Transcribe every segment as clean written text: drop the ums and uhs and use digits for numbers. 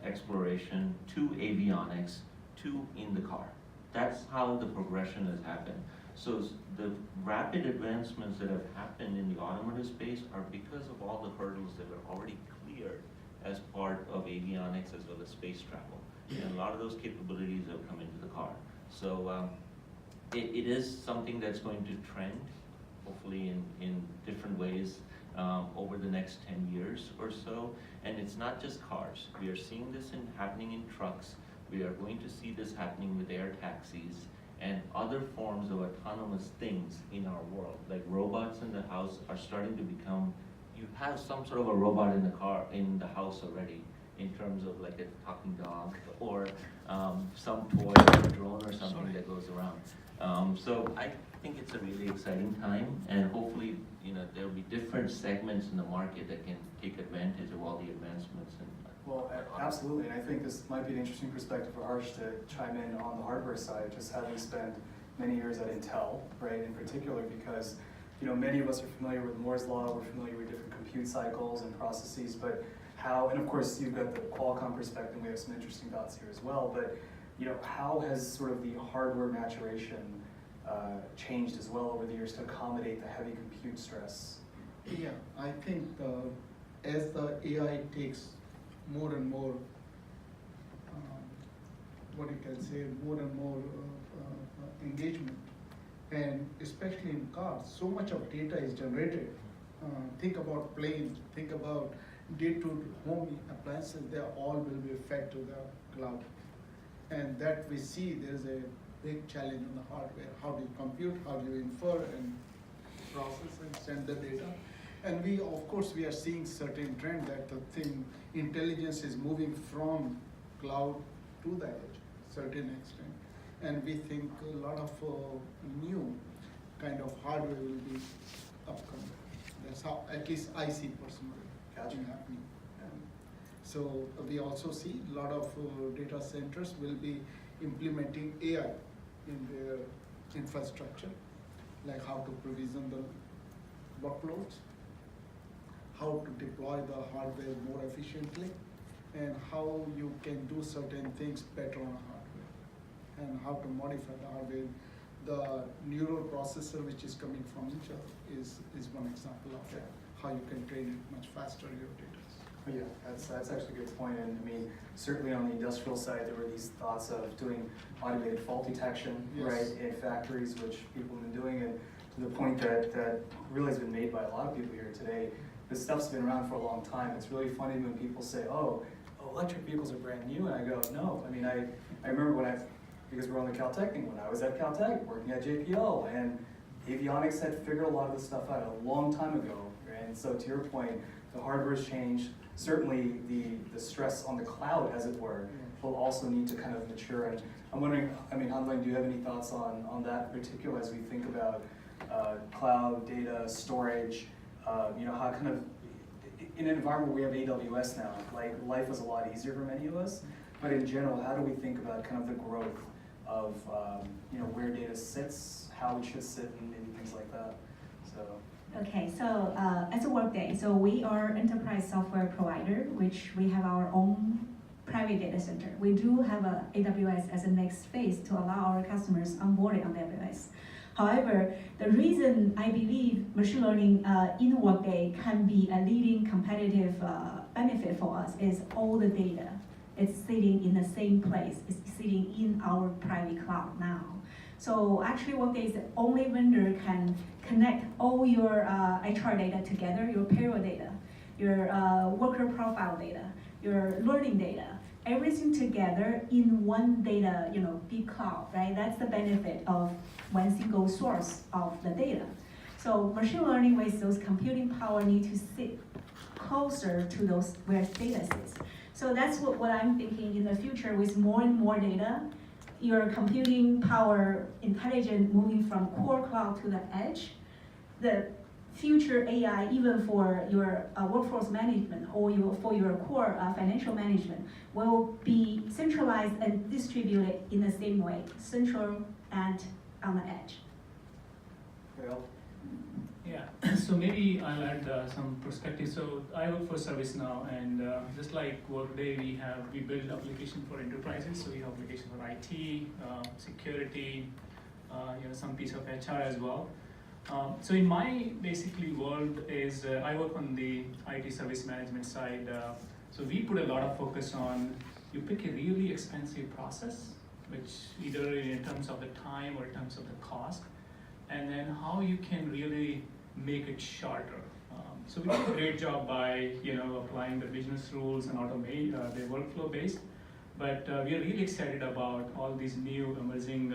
exploration to avionics to in the car. That's how the progression has happened. So the rapid advancements that have happened in the automotive space are because of all the hurdles that were already cleared as part of avionics as well as space travel. And a lot of those capabilities have come into the car. So it is something that's going to trend, hopefully in different ways over the next 10 years or so. And it's not just cars. We are seeing this happening in trucks. We are going to see this happening with air taxis and other forms of autonomous things in our world. Like robots in the house are starting to become, you have some sort of a robot in the car, in the house already, in terms of like a talking dog or some toy or a drone or something that goes around. So I think it's a really exciting time, and hopefully, there'll be different segments in the market that can take advantage of all the advancements. Well, absolutely, and I think this might be an interesting perspective for Harsh to chime in on the hardware side, just having spent many years at Intel, right, in particular, because many of us are familiar with Moore's Law, we're familiar with different compute cycles and processes, but how, and of course you've got the Qualcomm perspective, we have some interesting thoughts here as well, but how has sort of the hardware maturation changed as well over the years to accommodate the heavy compute stress? Yeah, I think as the AI takes more and more, more and more engagement, and especially in cars, so much of data is generated. Think about planes, think about home appliances, they all will be fed to the cloud. And that we see there's a big challenge in the hardware. How do you compute, how do you infer and process and send the data? And of course, we are seeing certain trend that intelligence is moving from cloud to the edge, certain extent. And we think a lot of new kind of hardware will be upcoming. That's how, at least I see personally, happening. So we also see a lot of data centers will be implementing AI in their infrastructure, like how to provision the workloads, how to deploy the hardware more efficiently, and how you can do certain things better on hardware, and how to modify the hardware. The neural processor which is coming from Intel is one example of that, how you can train it much faster your data. Yeah, that's actually a good point. And I mean, certainly on the industrial side, there were these thoughts of doing automated fault detection, yes, right, in factories, which people have been doing. And to the point that really has been made by a lot of people here today, this stuff's been around for a long time. It's really funny when people say, oh, electric vehicles are brand new. And I go, no. I mean, I remember because we're on the Caltech thing, when I was at Caltech, working at JPL, and avionics had figured a lot of this stuff out a long time ago. Right? And so to your point, the hardware's changed. Certainly the stress on the cloud, as it were, will also need to kind of mature. And I'm wondering, I mean, Hanlang, do you have any thoughts on that in particular as we think about cloud, data, storage, how kind of, in an environment where we have AWS now, like life is a lot easier for many of us, but in general, how do we think about kind of the growth of, where data sits, how it should sit, and maybe things like that, so. Okay, so as a Workday, so we are enterprise software provider, which we have our own private data center. We do have a AWS as a next phase to allow our customers onboarding on AWS. However, the reason I believe machine learning in Workday can be a leading competitive benefit for us is all the data. It's sitting in the same place. It's sitting in our private cloud now. So actually Workday is the only vendor can connect all your HR data together, your payroll data, your worker profile data, your learning data, everything together in one data, big cloud, right? That's the benefit of one single source of the data. So machine learning with those computing power need to sit closer to those where data sits. So that's what I'm thinking in the future with more and more data, your computing power intelligent moving from core cloud to the edge, the future AI, even for your workforce management or for your core financial management, will be centralized and distributed in the same way, central and on the edge. Well, Yeah, so maybe I'll add some perspective. So I work for ServiceNow, and just like Workday, we build application for enterprises. So we have application for IT, security, some piece of HR as well. So in my basically world is I work on the IT service management side. So we put a lot of focus on you pick a really expensive process, which either in terms of the time or in terms of the cost, and then how you can really make it shorter. So we do a great job by applying the business rules and automate the workflow based. But we are really excited about all these new emerging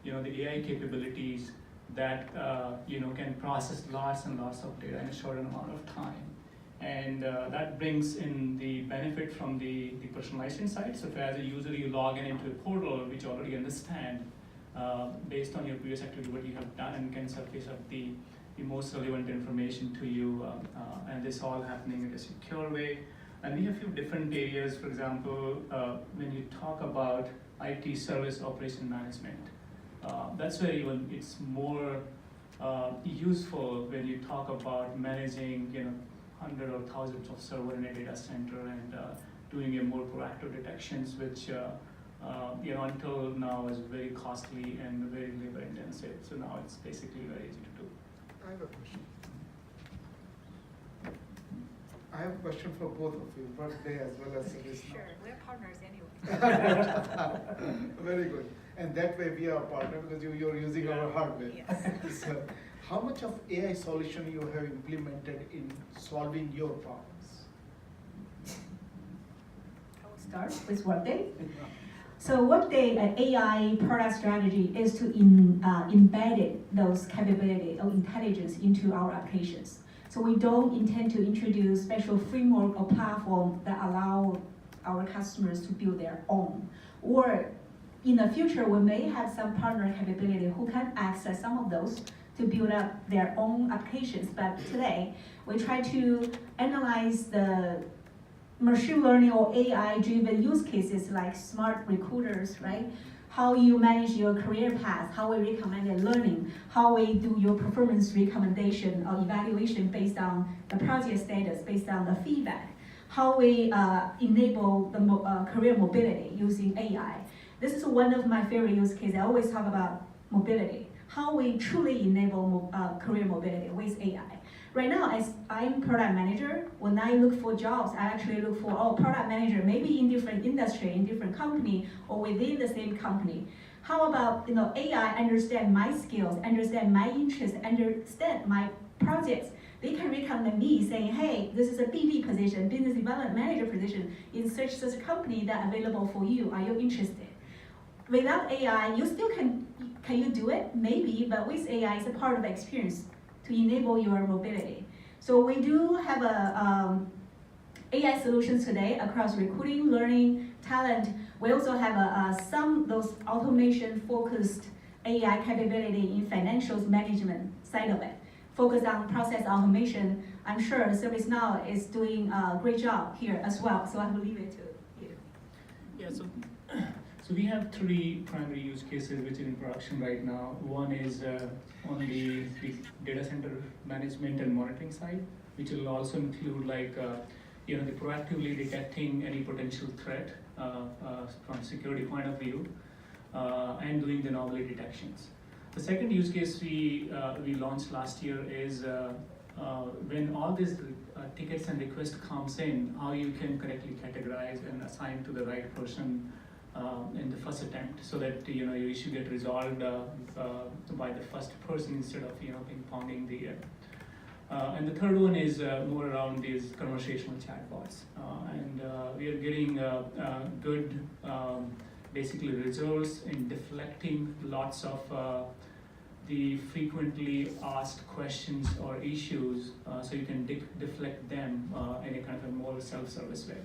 the AI capabilities that can process lots and lots of data in a short amount of time. And that brings in the benefit from the personalization side. So if as a user you log in into a portal which you already understand based on your previous activity what you have done and can surface up the most relevant information to you, and this all happening in a secure way. And we have a few different areas. For example, when you talk about IT service operation management, that's where even it's more useful when you talk about managing hundreds or thousands of servers in a data center and doing a more proactive detections, which until now is very costly and very labor intensive. So now it's basically very easy to do. I have a question. I have a question for both of you, Workday as well as ServiceNow. Sure, we're partners anyway. Very good. And that way we are a partner because you're using our hardware. Yes. So, how much of AI solution you have implemented in solving your problems? I will start with Workday. So Workday AI product strategy is to embed those capability or intelligence into our applications. So we don't intend to introduce special framework or platform that allow our customers to build their own. Or in the future, we may have some partner capability who can access some of those to build up their own applications. But today, we try to analyze the machine learning or AI-driven use cases like smart recruiters, right? How you manage your career path, how we recommend learning, how we do your performance recommendation or evaluation based on the project status, based on the feedback, how we enable the career mobility using AI. This is one of my favorite use cases. I always talk about mobility, how we truly enable career mobility with AI. Right now, as I'm product manager, when I look for jobs, I actually look for product manager, maybe in different industry, in different company, or within the same company. How about AI understand my skills, understand my interests, understand my projects? They can recommend me saying, hey, this is a BD position, business development manager position in such company that available for you. Are you interested? Without AI, you still can you do it? Maybe, but with AI, it's a part of the experience to enable your mobility. So we do have AI solutions today across recruiting, learning, talent. We also have some those automation-focused AI capability in financials management side of it. Focus on process automation. I'm sure ServiceNow is doing a great job here as well. So I will leave it to you. Yeah, so we have three primary use cases which are in production right now. One is on the data center management and monitoring side, which will also include the proactively detecting any potential threat from security point of view and doing the anomaly detections. The second use case we launched last year is when all these tickets and requests comes in, how you can correctly categorize and assign to the right person in the first attempt, so that your issue get resolved by the first person instead of ping-ponging the. And the third one is more around these conversational chatbots, and we are getting good basically results in deflecting lots of the frequently asked questions or issues, so you can deflect them in a kind of a more self-service way.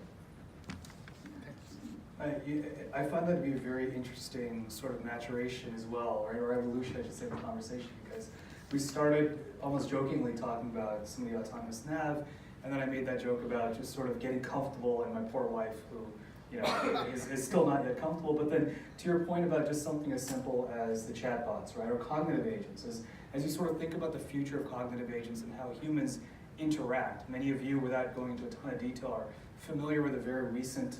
I find that to be a very interesting sort of maturation as well, right? Or evolution, I should say, of the conversation, because we started almost jokingly talking about some of the autonomous nav, and then I made that joke about just sort of getting comfortable, and my poor wife, who is still not yet comfortable. But then to your point about just something as simple as the chatbots, right, or cognitive agents, as you sort of think about the future of cognitive agents and how humans interact, many of you, without going into a ton of detail, are familiar with a very recent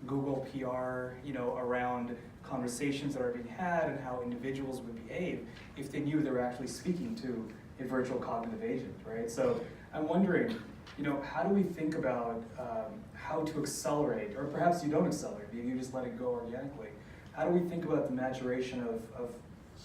Google PR, around conversations that are being had and how individuals would behave if they knew they were actually speaking to a virtual cognitive agent, right? So I'm wondering, how do we think about how to accelerate, or perhaps you don't accelerate, maybe you just let it go organically. How do we think about the maturation of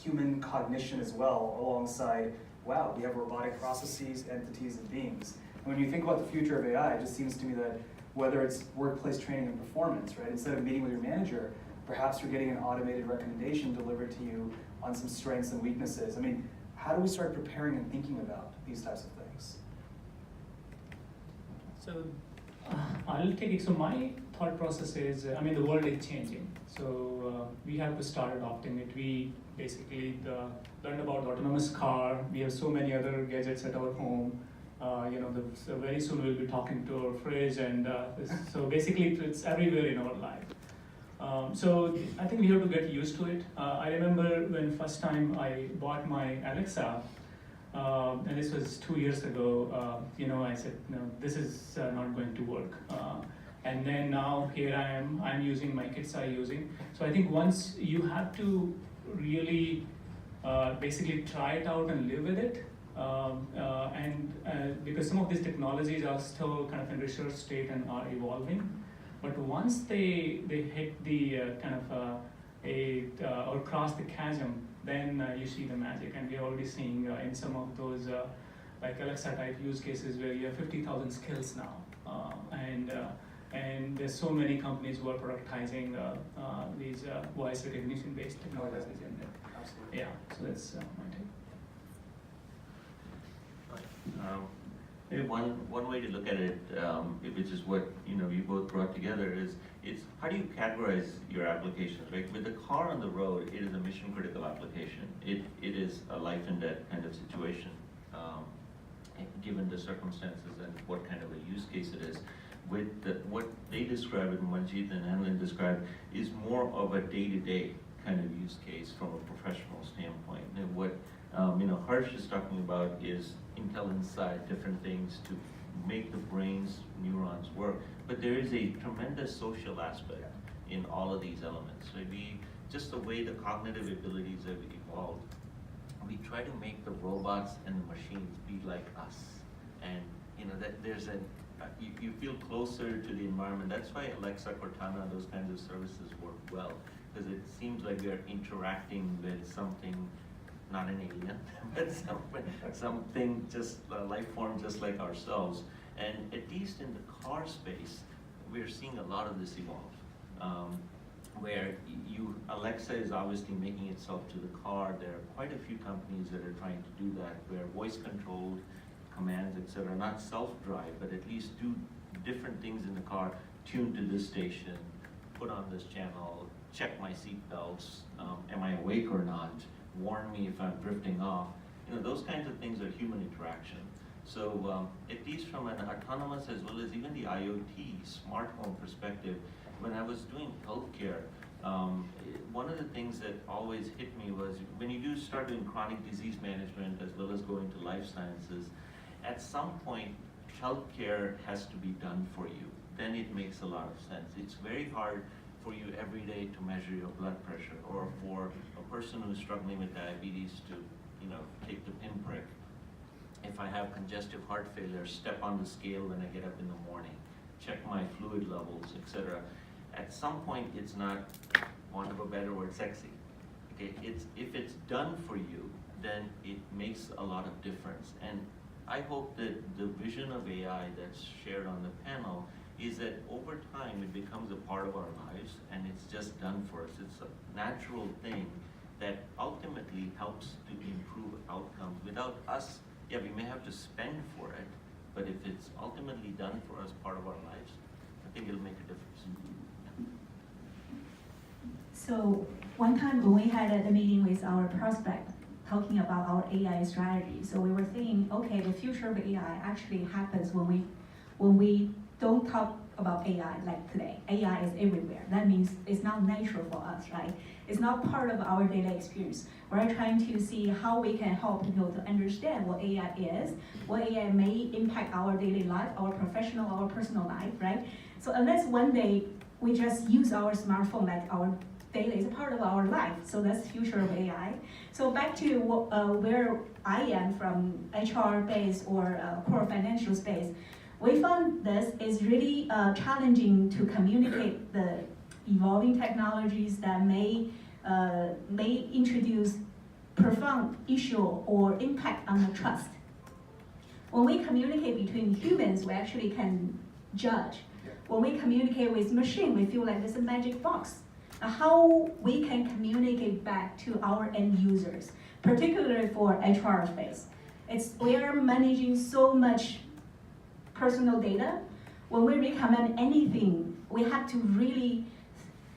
human cognition as well, alongside, wow, we have robotic processes, entities, and beings. And when you think about the future of AI, it just seems to me that whether it's workplace training and performance, right? Instead of meeting with your manager, perhaps you're getting an automated recommendation delivered to you on some strengths and weaknesses. I mean, how do we start preparing and thinking about these types of things? So I'll take it. So my thought process is, the world is changing. So we have to start adopting it. We basically learned about the autonomous car. We have so many other gadgets at our home. So very soon we'll be talking to our fridge, and so basically it's everywhere in our life. So I think we have to get used to it. I remember when first time I bought my Alexa, and this was 2 years ago, I said, no, this is not going to work. And then now here I am, I'm using, my kids are using. So I think once you have to really basically try it out and live with it, because some of these technologies are still kind of in research state and are evolving. But once they hit the or cross the chasm, then you see the magic. And we're already seeing in some of those like Alexa type use cases where you have 50,000 skills now. And there's so many companies who are productizing these voice recognition based technologies. Absolutely. Yeah, so that's my take. Maybe one way to look at it, which is what you both brought together, is how do you categorize your applications, right? With the car on the road, it is a mission critical application. It is a life and death kind of situation, given the circumstances and what kind of a use case it is. With what they describe and Manjeet and Anlin described is more of a day-to-day kind of use case from a professional standpoint. And what Harsh is talking about is Intel Inside, different things to make the brain's neurons work. But there is a tremendous social aspect in all of these elements. So just the way the cognitive abilities have evolved, we try to make the robots and the machines be like us. And that there's you feel closer to the environment. That's why Alexa, Cortana, those kinds of services work well, because it seems like we are interacting with something, not an alien, but something just a life form just like ourselves. And at least in the car space, we're seeing a lot of this evolve, where Alexa is obviously making itself to the car. There are quite a few companies that are trying to do that, where voice controlled commands, etc., not self-drive, but at least do different things in the car, tune to this station, put on this channel, check my seat belts, am I awake or not, warn me if I'm drifting off. Those kinds of things are human interaction. So at least from an autonomous as well as even the IoT, smart home perspective, when I was doing healthcare, one of the things that always hit me was when you do start doing chronic disease management as well as go into life sciences, at some point, healthcare has to be done for you. Then it makes a lot of sense. It's very hard for you every day to measure your blood pressure, or for a person who's struggling with diabetes to, take the pinprick. If I have congestive heart failure, step on the scale when I get up in the morning, check my fluid levels, etc. At some point, it's not, want of a better word, sexy. Okay, if it's done for you, then it makes a lot of difference. And I hope that the vision of AI that's shared on the panel is that over time it becomes a part of our lives and it's just done for us. It's a natural thing that ultimately helps to improve outcomes. Without us, yeah, we may have to spend for it, but if it's ultimately done for us, part of our lives, I think it'll make a difference. So one time when we had a meeting with our prospect, talking about our AI strategy. So we were thinking, okay, the future of AI actually happens when we don't talk about AI like today. AI is everywhere. That means it's not natural for us, right? It's not part of our daily experience. We're trying to see how we can help people to understand what AI is, what AI may impact our daily life, our professional, our personal life, right? So unless one day we just use our smartphone like our daily, it's a part of our life. So that's the future of AI. So back to where I am from HR base or core financial space, we found this is really challenging to communicate the evolving technologies that may introduce profound issue or impact on the trust. When we communicate between humans, we actually can judge. When we communicate with machine, we feel like there's a magic box. How we can communicate back to our end users, particularly for HR space. We are managing so much personal data. When we recommend anything, we have to really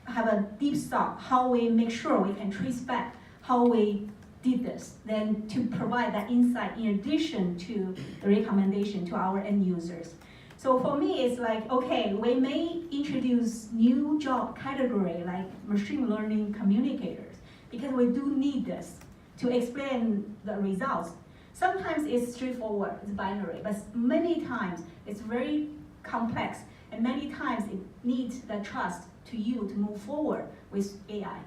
have a deep thought how we make sure we can trace back how we did this, then to provide that insight in addition to the recommendation to our end users. So for me, it's like, okay, we may introduce new job category like machine learning communicators, because we do need this to explain the results. Sometimes it's straightforward, it's binary, but many times it's very complex, and many times it needs the trust to you to move forward with AI.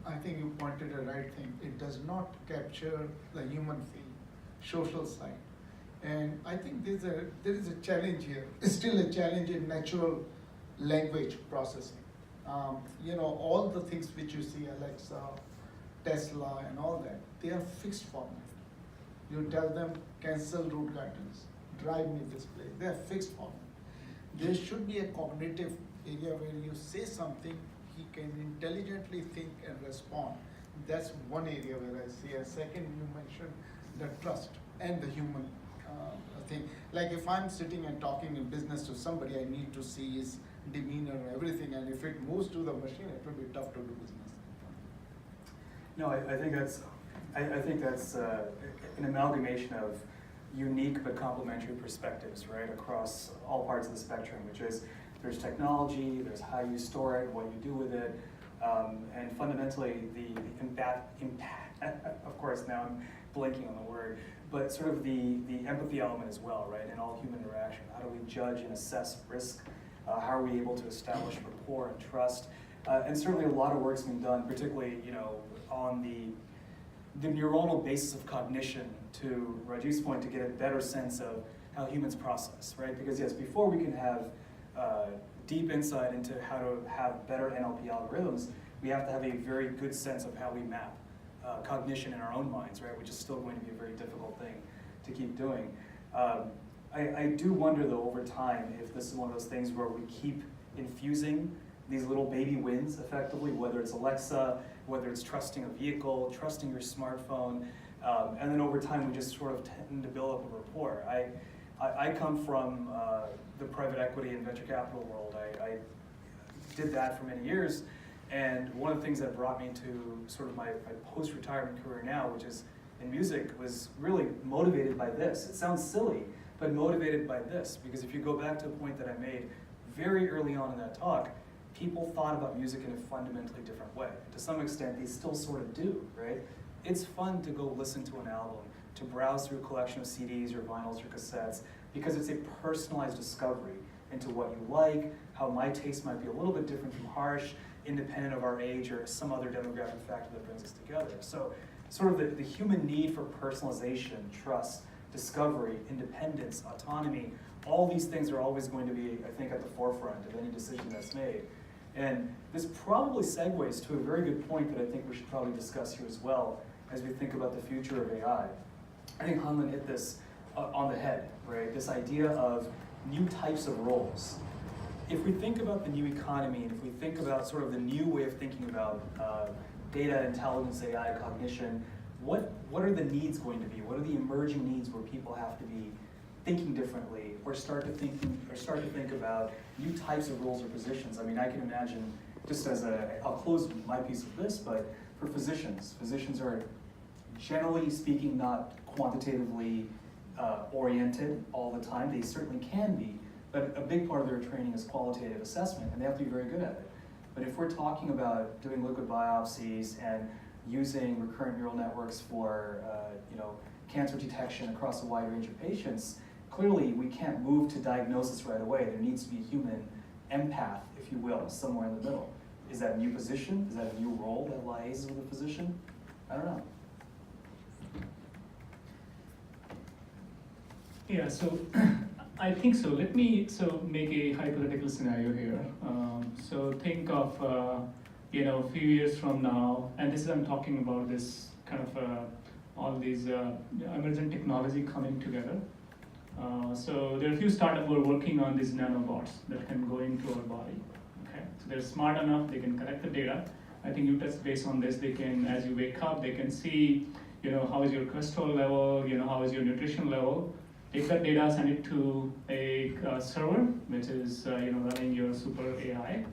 I think you pointed the right thing. It does not capture the human feel, social side. And I think there is a challenge here. It's still a challenge in natural language processing. All the things which you see, Alexa, Tesla, and all that, they are fixed format. You tell them, cancel route guidance, drive me this place. They are fixed format. There should be a cognitive area where you say something, he can intelligently think and respond. That's one area where I see. A second, you mentioned the trust and the human thing. Like if I'm sitting and talking in business to somebody, I need to see his demeanor and everything, and if it moves to the machine, it will be tough to do business. No, I think that's an amalgamation of unique but complementary perspectives, right, across all parts of the spectrum, which is there's technology, there's how you store it, what you do with it, and fundamentally the impact, of course now I'm blanking on the word, but sort of the empathy element as well, right, in all human interaction. How do we judge and assess risk? How are we able to establish rapport and trust? And certainly a lot of work's been done, particularly on the neuronal basis of cognition, to Rajiv's point, to get a better sense of how humans process, right? Because yes, before we can have deep insight into how to have better NLP algorithms, we have to have a very good sense of how we map cognition in our own minds, right? Which is still going to be a very difficult thing to keep doing. I do wonder though, over time, if this is one of those things where we keep infusing these little baby wins effectively, whether it's Alexa, whether it's trusting a vehicle, trusting your smartphone, and then over time we just sort of tend to build up a rapport. I come from the private equity and venture capital world. I did that for many years, and one of the things that brought me to sort of my post-retirement career now, which is in music, was really motivated by this. It sounds silly, but motivated by this, because if you go back to a point that I made very early on in that talk, people thought about music in a fundamentally different way. To some extent, they still sort of do, right? It's fun to go listen to an album, to browse through a collection of CDs or vinyls or cassettes, because it's a personalized discovery into what you like, how my taste might be a little bit different from Harsh, independent of our age or some other demographic factor that brings us together. So sort of the human need for personalization, trust, discovery, independence, autonomy, all these things are always going to be, I think, at the forefront of any decision that's made. And this probably segues to a very good point that I think we should probably discuss here as well as we think about the future of AI. I think Hanlon hit this on the head, right? This idea of new types of roles. If we think about the new economy, and if we think about sort of the new way of thinking about data, intelligence, AI, cognition, what are the needs going to be? What are the emerging needs where people have to be thinking differently, or start to think about new types of roles or positions? I mean, I can imagine, just as I'll close my piece of this, but for physicians are generally speaking not quantitatively oriented all the time. They certainly can be, but a big part of their training is qualitative assessment, and they have to be very good at it. But if we're talking about doing liquid biopsies and using recurrent neural networks for cancer detection across a wide range of patients, clearly we can't move to diagnosis right away. There needs to be a human empath, if you will, somewhere in the middle. Is that a new position? Is that a new role that lies with a physician? I don't know. Yeah, so I think so. Let me make a hypothetical scenario here. So think of a few years from now, and this is I'm talking about this kind of all these emergent technology coming together. So there are a few startups who are working on these nanobots that can go into our body. Okay, so they're smart enough; they can collect the data. I think you touched base on this. They can, as you wake up, they can see, how is your cholesterol level, how is your nutrition level. Take that data, send it to a server, which is running your super AI.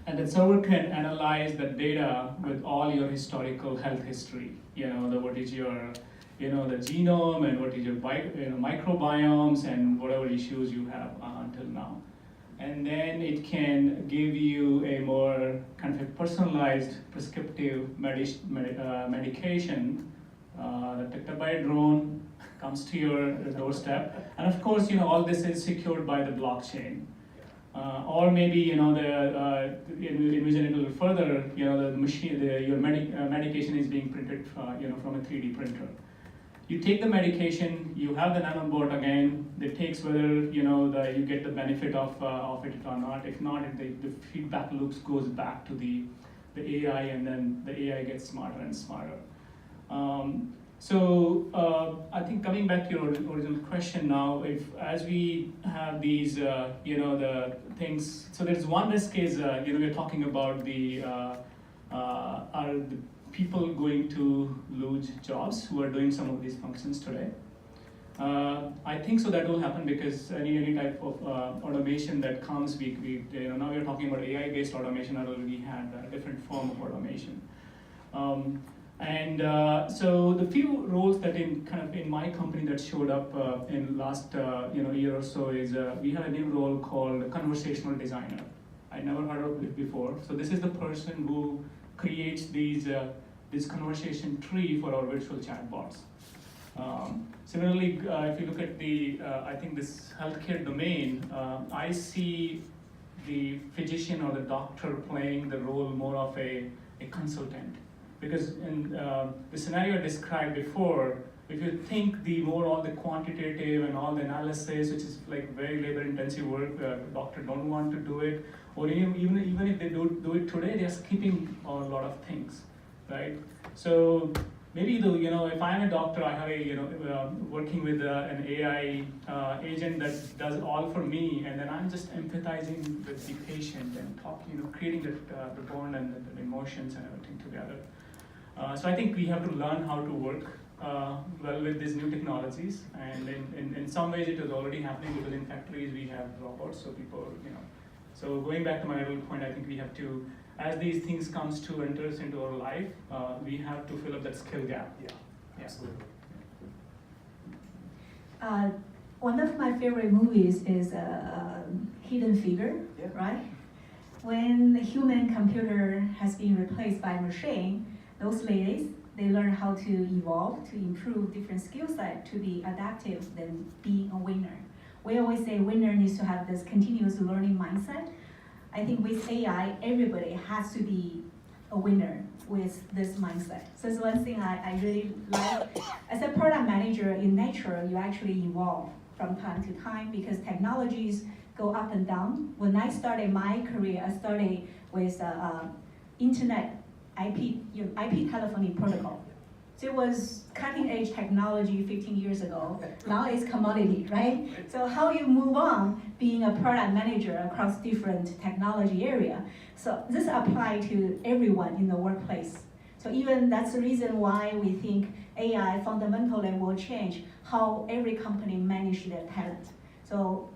And the server can analyze the data with all your historical health history. What is your, the genome, and what is your microbiomes, and whatever issues you have until now. And then it can give you a more kind of a personalized prescriptive medication detected by a drone, comes to your doorstep. And of course, all this is secured by the blockchain. Or maybe, envision it a little further, the machine, your medication is being printed, from a 3D printer. You take the medication, you have the nanobot again, it takes whether, you get the benefit of it or not. If not, the feedback loops goes back to the AI, and then the AI gets smarter and smarter. I think coming back to your original question now, as we have these, the things, so there's one risk is, we're talking about are the people going to lose jobs who are doing some of these functions today? I think so that will happen because any type of automation that comes, now we're talking about AI-based automation, or we had a different form of automation. So the few roles that in my company that showed up in last year or so is we have a new role called conversational designer. I never heard of it before. So this is the person who creates this conversation tree for our virtual chatbots. Similarly, if you look at I think this healthcare domain, I see the physician or the doctor playing the role more of a consultant. Because in the scenario I described before, if you think all the quantitative and all the analysis, which is like very labor-intensive work, doctor don't want to do it, or even if they do it today, they're skipping a lot of things, right? So maybe if I'm a doctor, I have working with an AI agent that does all for me, and then I'm just empathizing with the patient and creating the bond and the emotions and everything together. So I think we have to learn how to work well with these new technologies, and in some ways it is already happening because in factories we have robots, so people, So going back to my earlier point, I think we have to, as these things enters into our life, we have to fill up that skill gap. Yeah, absolutely. One of my favorite movies is Hidden Figure, Yeah. right? When the human computer has been replaced by machine, those ladies, they learn how to evolve, to improve different skill sets, to be adaptive, than being a winner. We always say winner needs to have this continuous learning mindset. I think with AI, everybody has to be a winner with this mindset. So it's one thing I really like. As a product manager in nature, you actually evolve from time to time because technologies go up and down. When I started my career, I started with internet IP telephony protocol. So it was cutting edge technology 15 years ago. Now it's commodity, right? So how you move on being a product manager across different technology area. So this applies to everyone in the workplace. So even that's the reason why we think AI fundamentally will change how every company manage their talent. So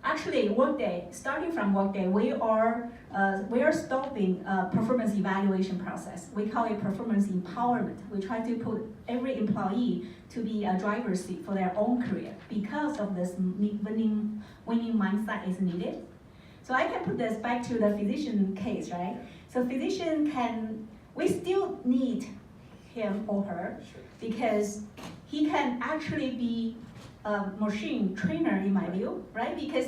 Actually, Workday, starting from Workday, we are stopping performance evaluation process. We call it performance empowerment. We try to put every employee to be a driver's seat for their own career because of this winning mindset is needed. So I can put this back to the physician case, right? So we still need him or her because he can actually be a machine trainer in my view, right? Because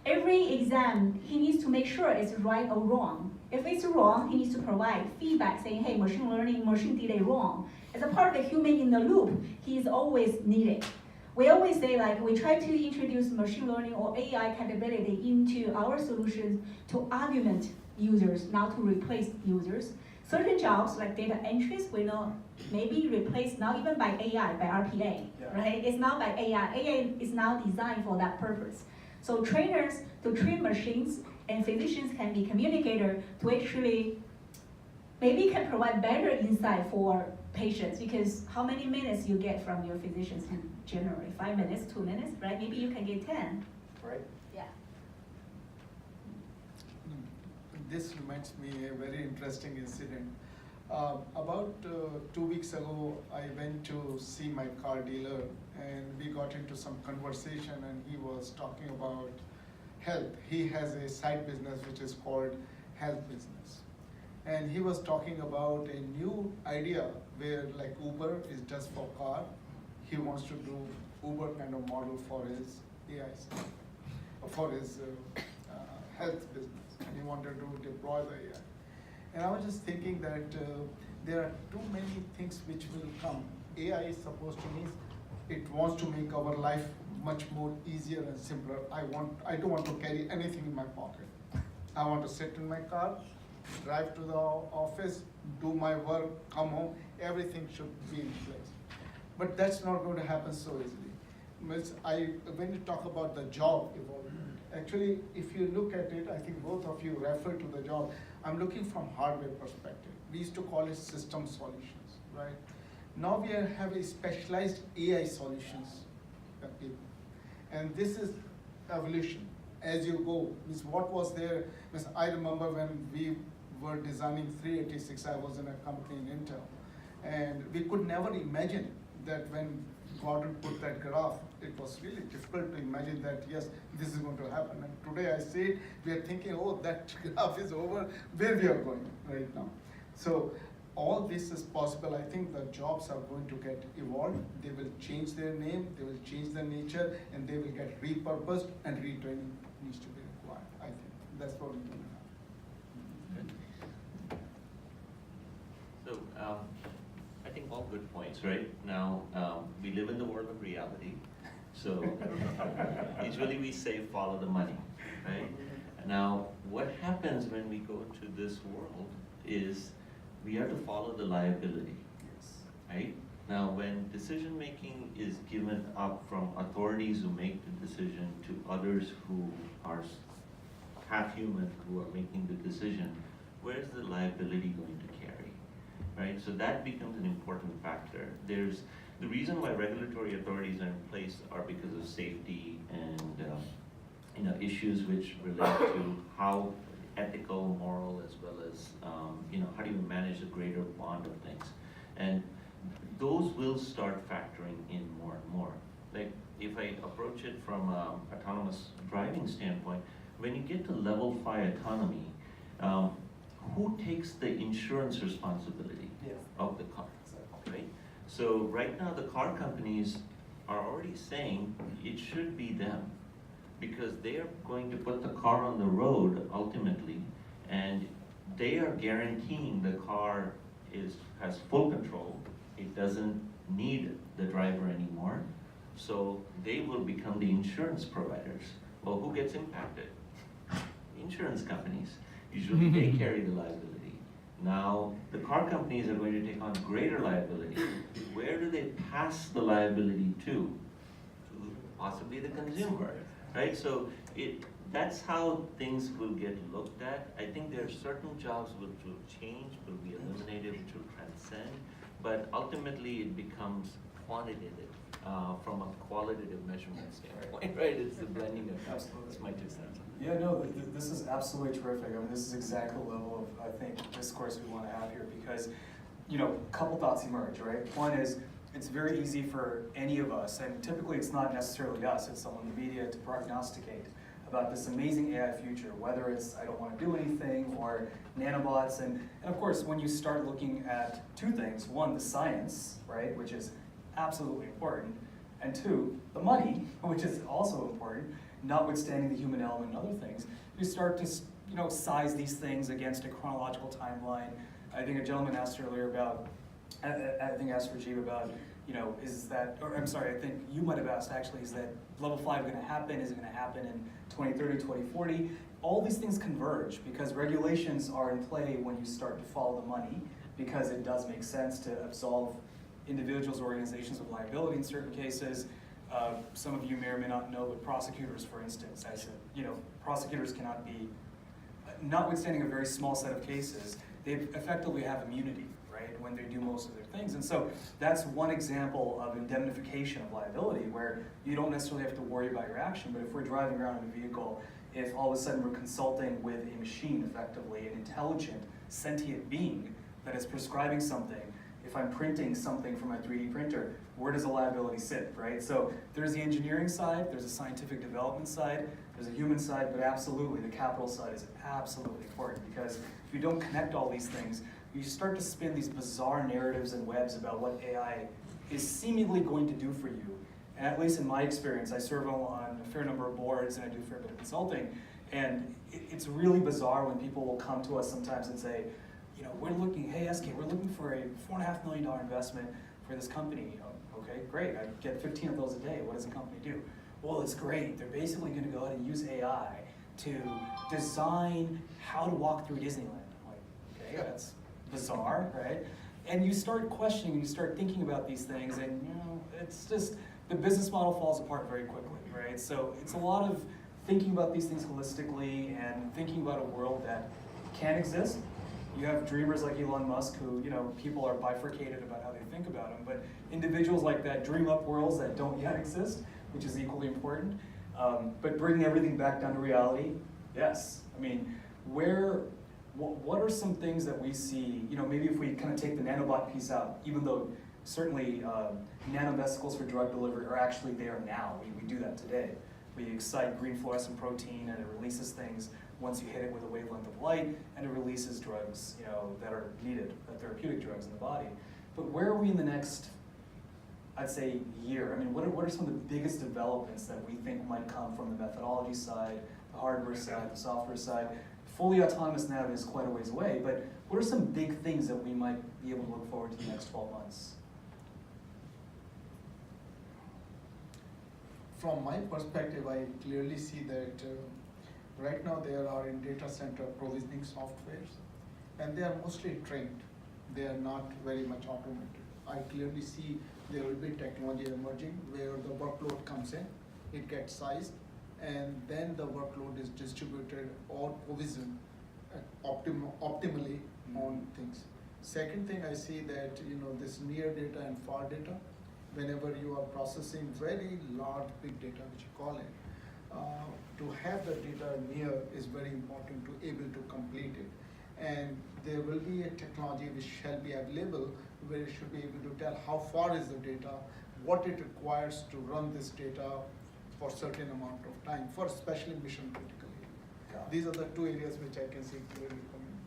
every exam, he needs to make sure it's right or wrong. If it's wrong, he needs to provide feedback saying, hey, machine learning, machine did it wrong. As a part of the human in the loop, he is always needed. We always say we try to introduce machine learning or AI capability into our solutions to augment users, not to replace users. Certain jobs like data entries, we know maybe replaced not even by AI, by RPA, right? It's not by AI. AI is now designed for that purpose. So trainers to train machines and physicians can be communicator to actually maybe can provide better insight for patients because how many minutes you get from your physicians generally? 5 minutes, 2 minutes, right? Maybe you can get 10. Right. Yeah. This reminds me a very interesting incident. About 2 weeks ago, I went to see my car dealer and we got into some conversation and he was talking about health. He has a side business which is called health business. And he was talking about a new idea where like Uber is just for car. He wants to do Uber kind of model for his AI stuff, for his health business. And he wanted to deploy the AI. And I was just thinking that there are too many things which will come. AI is supposed to mean it wants to make our life much more easier and simpler. I don't want to carry anything in my pocket. I want to sit in my car, drive to the office, do my work, come home, everything should be in place. But that's not going to happen so easily. When you talk about the job evolvement, actually, if you look at it, I think both of you refer to the job. I'm looking from hardware perspective. We used to call it system solutions, right? Now we have a specialized AI solutions people. And this is evolution. As you go, means what was there, means I remember when we were designing 386, I was in a company in Intel. And we could never imagine that when Gordon put that graph, it was really difficult to imagine that, yes, this is going to happen. And today I see it, we are thinking, oh, that graph is over, where we are going right now. So all this is possible. I think the jobs are going to get evolved. They will change their name, they will change their nature, and they will get repurposed, and retraining needs to be required. I think that's what we're going to have. So I think all good points, right? Now, we live in the world of reality. So usually we say follow the money, right? Now, what happens when we go to this world is we have to follow the liability, right? Now, when decision making is given up from authorities who make the decision to others who are half human who are making the decision, where's the liability going to carry, right? So that becomes an important factor. There's the reason why regulatory authorities are in place are because of safety and issues which relate to how ethical, moral, as well as how do you manage a greater bond of things, and those will start factoring in more and more. Like if I approach it from autonomous driving standpoint, when you get to level 5 autonomy, who takes the insurance responsibility of the car, right? So right now the car companies are already saying it should be them because they are going to put the car on the road ultimately, and they are guaranteeing the car has full control. It doesn't need the driver anymore. So they will become the insurance providers. Well, who gets impacted? Insurance companies. Usually they carry the liability. Now, the car companies are going to take on greater liability. Where do they pass the liability to? To possibly the consumer, right? So that's how things will get looked at. I think there are certain jobs which will change, will be eliminated, which will transcend, but ultimately it becomes quantitative. from a qualitative measurement standpoint, right? It's the blending of, Absolutely. that's my 2 cents. Yeah, no, this is absolutely terrific. I mean, this is exactly the level of, I think, discourse we want to have here because, you know, a couple thoughts emerge, right? One is, it's very easy for any of us, and typically it's not necessarily us, it's someone in the media, to prognosticate about this amazing AI future, whether it's I don't want to do anything or nanobots. And of course, when you start looking at 2 things, one, the science, right, which is absolutely important, and 2, the money, which is also important, notwithstanding the human element and other things, you start to, you know, size these things against a chronological timeline. I think a gentleman asked earlier about, I think asked Rajiv about, you know, is that, or I'm sorry, I think you might have asked actually, is that level 5 going to happen? Is it going to happen in 2030, 2040? All these things converge because regulations are in play when you start to follow the money, because it does make sense to absolve individuals or organizations of liability in certain cases. Some of you may or may not know, but prosecutors, for instance, I said, you know, prosecutors cannot be, notwithstanding a very small set of cases, they effectively have immunity, right, when they do most of their things. And so that's one example of indemnification of liability where you don't necessarily have to worry about your action, but if we're driving around in a vehicle, if all of a sudden we're consulting with a machine, effectively, an intelligent, sentient being that is prescribing something, if I'm printing something from my 3D printer, where does the liability sit, right? So there's the engineering side, there's a scientific development side, there's a human side, but absolutely the capital side is absolutely important because if you don't connect all these things, you start to spin these bizarre narratives and webs about what AI is seemingly going to do for you. And at least in my experience, I serve on a fair number of boards and I do a fair bit of consulting, and it's really bizarre when people will come to us sometimes and say, you know, we're looking, hey SK, we're looking for a $4.5 million investment for this company. Okay, great, I get 15 of those a day. What does the company do? Well, it's great. They're basically going to go ahead and use AI to design how to walk through Disneyland. I'm like, okay, that's bizarre, right? And you start questioning, you start thinking about these things, and you know, it's just, the business model falls apart very quickly, right? So it's a lot of thinking about these things holistically and thinking about a world that can exist. You have dreamers like Elon Musk who, you know, people are bifurcated about how they think about him, but individuals like that dream up worlds that don't yet exist, which is equally important. But bringing everything back down to reality, yes. I mean, what are some things that we see, you know, maybe if we kind of take the nanobot piece out, even though certainly nanovesicles for drug delivery are actually there now. We do that today. We excite green fluorescent protein and it releases things once you hit it with a wavelength of light, and it releases drugs, you know, that are needed, therapeutic drugs in the body. But where are we in the next, I'd say, year? I mean, what are some of the biggest developments that we think might come from the methodology side, the hardware side, the software side? Fully autonomous nav is quite a ways away, but what are some big things that we might be able to look forward to the next 12 months? From my perspective, I clearly see that right now there are in data center provisioning softwares, and they are mostly trained. They are not very much automated. I clearly see there will be technology emerging where the workload comes in, it gets sized, and then the workload is distributed or provisioned optimally on things. Second thing, I see that, you know, this near data and far data, whenever you are processing very large big data, which you call it, to have the data near is very important to able to complete it. And there will be a technology which shall be available where it should be able to tell how far is the data, what it requires to run this data for certain amount of time, for especially mission critical areas. These are the 2 areas which I can see clearly coming.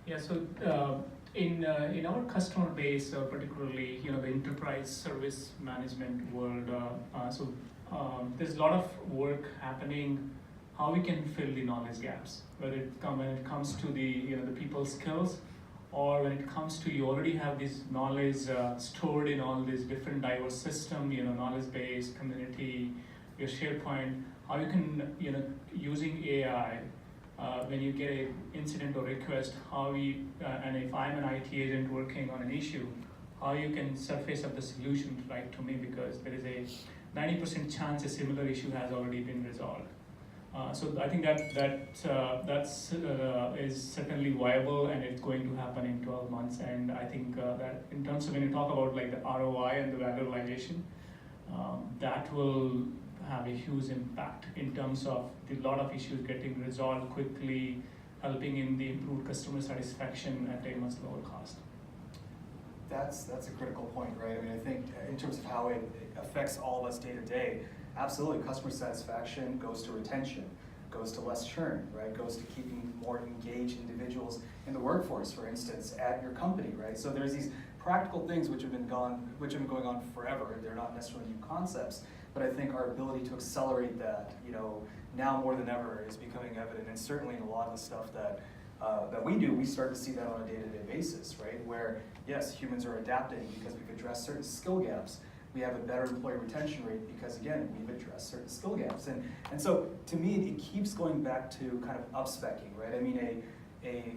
Yeah, so in our customer base, particularly, you know, the enterprise service management world, there's a lot of work happening how we can fill the knowledge gaps, whether when it comes to the, you know, the people's skills, or when it comes to you already have this knowledge stored in all these different diverse system, you know, knowledge base, community, your SharePoint, how you can, you know, using AI, when you get an incident or request, how we, and if I'm an IT agent working on an issue, how you can surface up the solution right to me, because there is a 90% chance a similar issue has already been resolved. So I think that's is certainly viable, and it's going to happen in 12 months. And I think that in terms of when you talk about like the ROI and the value realization, that will have a huge impact in terms of a lot of issues getting resolved quickly, helping in the improved customer satisfaction at a much lower cost. That's a critical point, right? I mean, I think in terms of how it affects all of us day to day, absolutely, customer satisfaction goes to retention, goes to less churn, right? Goes to keeping more engaged individuals in the workforce, for instance, at your company, right? So there's these practical things which have been going on forever. They're not necessarily new concepts, but I think our ability to accelerate that, now more than ever is becoming evident, and certainly in a lot of the stuff that we do, we start to see that on a day-to-day basis, right? Where, yes, humans are adapting because we've addressed certain skill gaps. We have a better employee retention rate because, again, we've addressed certain skill gaps. And so, to me, it keeps going back to kind of up-speccing, right? I mean, a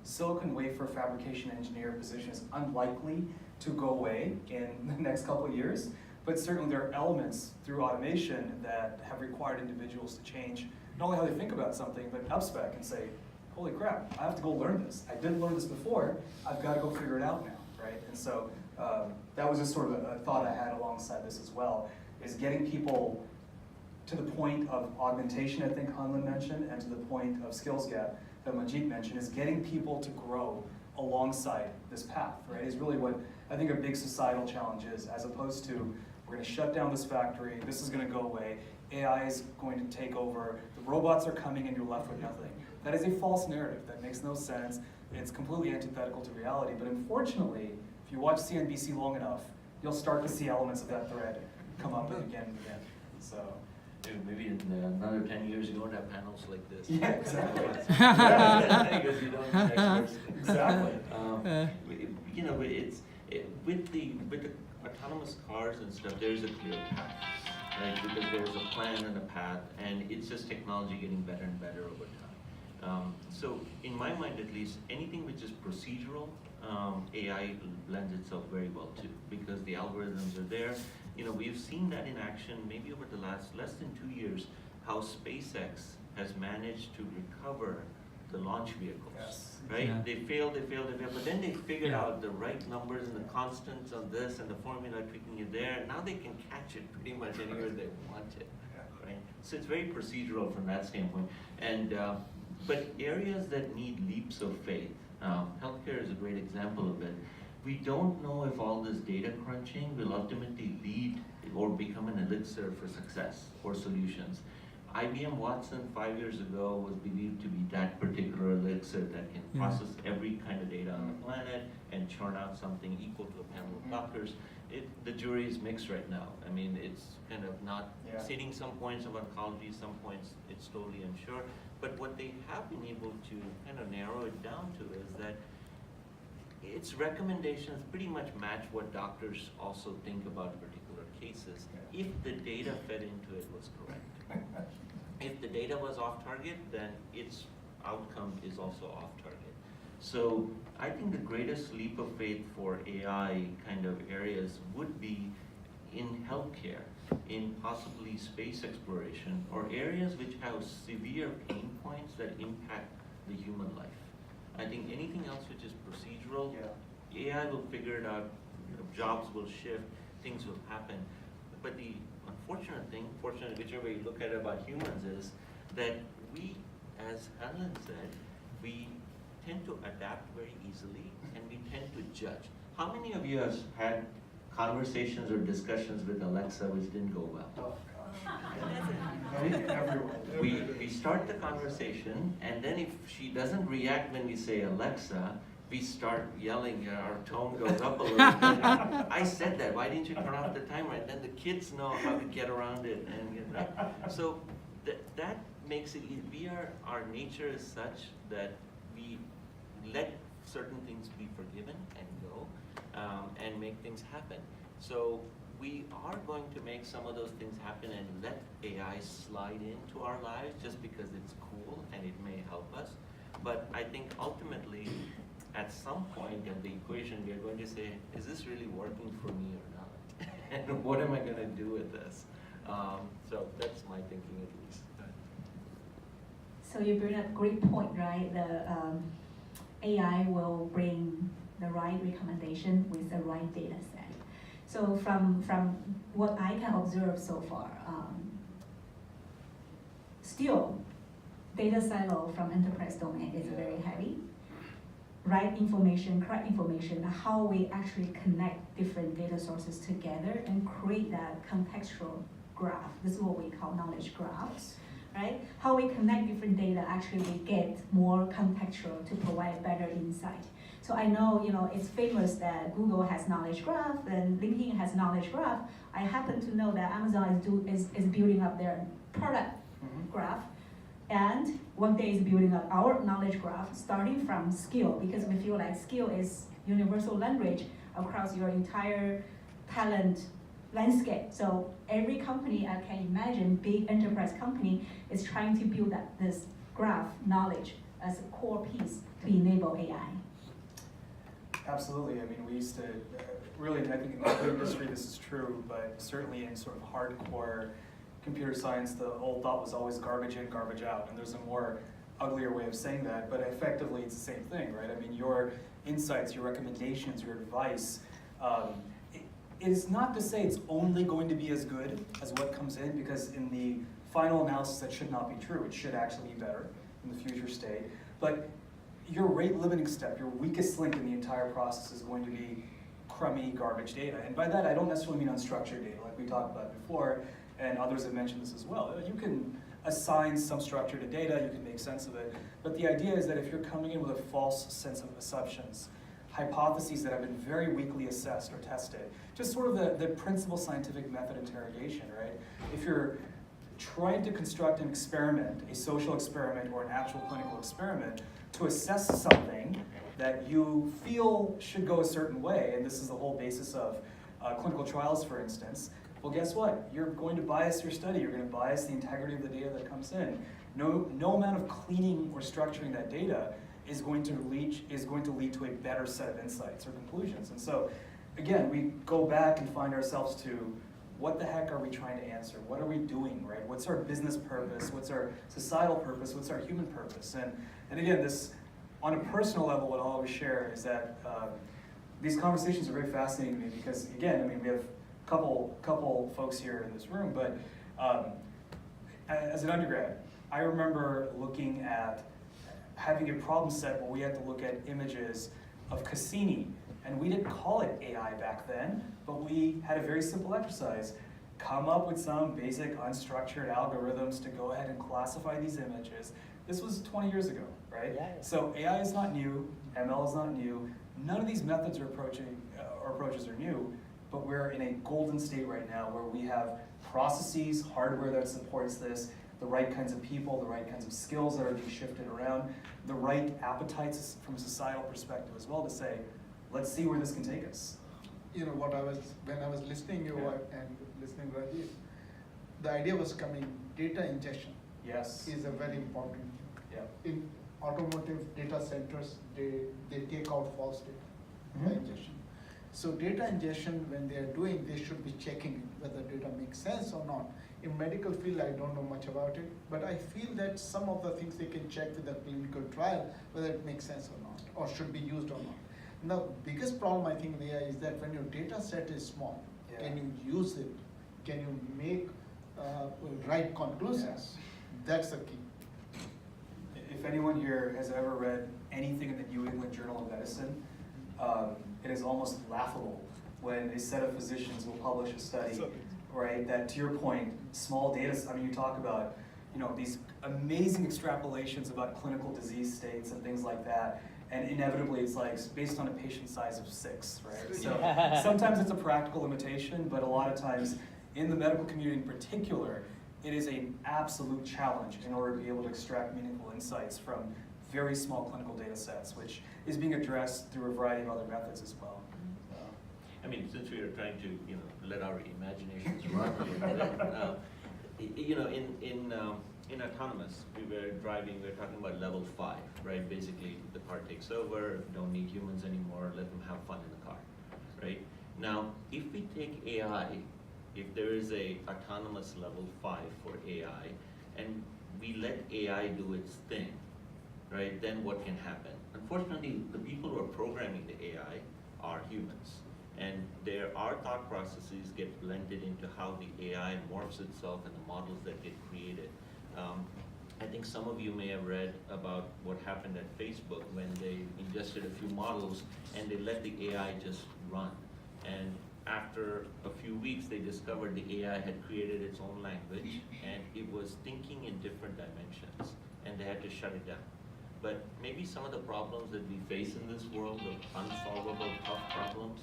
silicon wafer fabrication engineer position is unlikely to go away in the next couple of years, but certainly there are elements through automation that have required individuals to change not only how they think about something, but up-spec and say, holy crap, I have to go learn this. I didn't learn this before, I've got to go figure it out now, right? And so that was just sort of a thought I had alongside this as well, is getting people to the point of augmentation, I think Hanlin mentioned, and to the point of skills gap that Manjeet mentioned, is getting people to grow alongside this path, right? Is really what I think a big societal challenge is, as opposed to, we're going to shut down this factory, this is going to go away, AI is going to take over, the robots are coming and you're left with nothing. That is a false narrative. That makes no sense. It's completely antithetical to reality. But unfortunately, if you watch CNBC long enough, you'll start to see elements of that thread come up again and again. So maybe in another 10 years you don't have panels like this. yeah, exactly. Because you don't have experts. Exactly. With the autonomous cars and stuff, there's a clear path, right? Because there's a plan and a path, and it's just technology getting better and better over time. So in my mind at least, anything which is procedural, AI lends itself very well to, because the algorithms are there. We've seen that in action maybe over the last less than 2 years, how SpaceX has managed to recover the launch vehicles, Yes. right? Yeah. They failed, but then they figured out the right numbers and the constants on this and the formula tweaking it there. Now they can catch it pretty much anywhere they want it, right? So it's very procedural from that standpoint. And but areas that need leaps of faith, healthcare is a great example of it. We don't know if all this data crunching will ultimately lead or become an elixir for success or solutions. IBM Watson 5 years ago was believed to be that particular elixir that can process every kind of data on the planet and churn out something equal to a panel of doctors. The jury is mixed right now. I mean, it's kind of not hitting some points of oncology, some points it's totally unsure. But what they have been able to kind of narrow it down to is that its recommendations pretty much match what doctors also think about particular cases, if the data fed into it was correct. If the data was off target, then its outcome is also off target. So I think the greatest leap of faith for AI kind of areas would be in healthcare, in possibly space exploration, or areas which have severe pain points that impact the human life. I think anything else which is procedural, AI will figure it out, jobs will shift, things will happen. But the unfortunate thing, fortunately, whichever way you look at it about humans, is that we, as Alan said, we tend to adapt very easily and we tend to judge. How many of you have had conversations or discussions with Alexa which didn't go well? Oh, gosh. Everyone. We start the conversation, and then if she doesn't react when we say Alexa, we start yelling, our tone goes up a little bit. I said that, why didn't you turn off the timer? And then the kids know how to get around it. So that makes it easy. Our nature is such that we let certain things be forgiven and go, and make things happen. So we are going to make some of those things happen and let AI slide into our lives just because it's cool and it may help us. But I think ultimately, at some point in the equation, we are going to say, is this really working for me or not? And what am I going to do with this? So that's my thinking at least. So you bring up a great point, right? The AI will bring the right recommendation with the right data set. So from what I can observe so far, still, data silo from enterprise domain is very heavy. Right information, correct information, how we actually connect different data sources together and create that contextual graph. This is what we call knowledge graphs, right? How we connect different data, actually we get more contextual to provide better insight. So I know, it's famous that Google has knowledge graph and LinkedIn has knowledge graph. I happen to know that Amazon is building up their product graph, and Workday is building up our knowledge graph, starting from skill, because we feel like skill is universal language across your entire talent landscape. So every company I can imagine, big enterprise company, is trying to build up this graph knowledge as a core piece to enable AI. Absolutely. I mean, we used to really, I think in the industry this is true, but certainly in sort of hardcore computer science, the old thought was always garbage in, garbage out. And there's a more uglier way of saying that, but effectively it's the same thing, right? I mean, your insights, your recommendations, your advice, it is not to say it's only going to be as good as what comes in, because in the final analysis that should not be true. It should actually be better in the future state. But your rate limiting step, your weakest link in the entire process is going to be crummy garbage data. And by that, I don't necessarily mean unstructured data like we talked about before, and others have mentioned this as well. You can assign some structure to data, you can make sense of it, but the idea is that if you're coming in with a false sense of assumptions, hypotheses that have been very weakly assessed or tested, just sort of the principal scientific method interrogation, right? If you're trying to construct an experiment, a social experiment or an actual clinical experiment, to assess something that you feel should go a certain way, and this is the whole basis of clinical trials, for instance, well, guess what? You're going to bias your study. You're going to bias the integrity of the data that comes in. No amount of cleaning or structuring that data is going to lead to a better set of insights or conclusions. And so, again, we go back and find ourselves to what the heck are we trying to answer? What are we doing, right? What's our business purpose? What's our societal purpose? What's our human purpose? And again, this, on a personal level, what I'll always share is that these conversations are very fascinating to me because, again, I mean, we have couple folks here in this room, but as an undergrad, I remember looking at having a problem set where we had to look at images of Cassini, and we didn't call it AI back then, but we had a very simple exercise. Come up with some basic unstructured algorithms to go ahead and classify these images. This was 20 years ago, right? Yeah. So AI is not new, ML is not new, none of these methods or approaches are new, but we're in a golden state right now where we have processes, hardware that supports this, the right kinds of people, the right kinds of skills that are being shifted around, the right appetites from a societal perspective as well to say, let's see where this can take us. When I was listening to you and listening to Rajiv, the idea was coming, data ingestion. Yes. Is a very important thing. Yeah. In automotive data centers, they take out false data ingestion. So data ingestion, when they are doing, they should be checking it, whether data makes sense or not. In medical field, I don't know much about it, but I feel that some of the things they can check with the clinical trial, whether it makes sense or not, or should be used or not. Now, biggest problem I think in AI is that when your data set is small, can you use it? Can you make right conclusions? Yes. That's the key. If anyone here has ever read anything in the New England Journal of Medicine, it is almost laughable when a set of physicians will publish a study, right, that to your point, small data, I mean, you talk about, these amazing extrapolations about clinical disease states and things like that, and inevitably it's like based on a patient size of 6, right? So sometimes it's a practical limitation, but a lot of times in the medical community in particular, it is an absolute challenge in order to be able to extract meaningful insights from very small clinical data sets, which is being addressed through a variety of other methods as well. I mean, since we are trying to, let our imaginations run a little bit, in autonomous, we were talking about level 5, right? Basically, the car takes over, don't need humans anymore, let them have fun in the car, right? Now, if we take AI, if there is a autonomous level 5 for AI, and we let AI do its thing, right, then what can happen? Unfortunately, the people who are programming the AI are humans. And our thought processes get blended into how the AI morphs itself and the models that get created. I think some of you may have read about what happened at Facebook when they ingested a few models and they let the AI just run. And after a few weeks, they discovered the AI had created its own language and it was thinking in different dimensions, and they had to shut it down. But maybe some of the problems that we face in this world, the unsolvable tough problems,